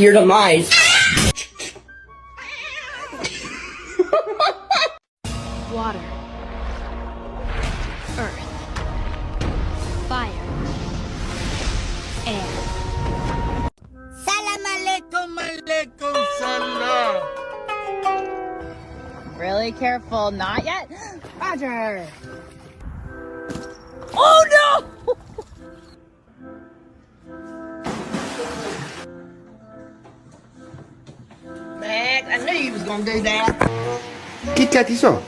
your demise. Water, earth, fire, air. Salam alaikum, alaikum salam. Really careful, not yet. Roger. Oh no! Max, I knew you was gonna do that. Che cazzi so?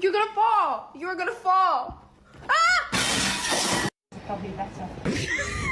You're gonna fall! You're gonna fall! Ah! Probably better.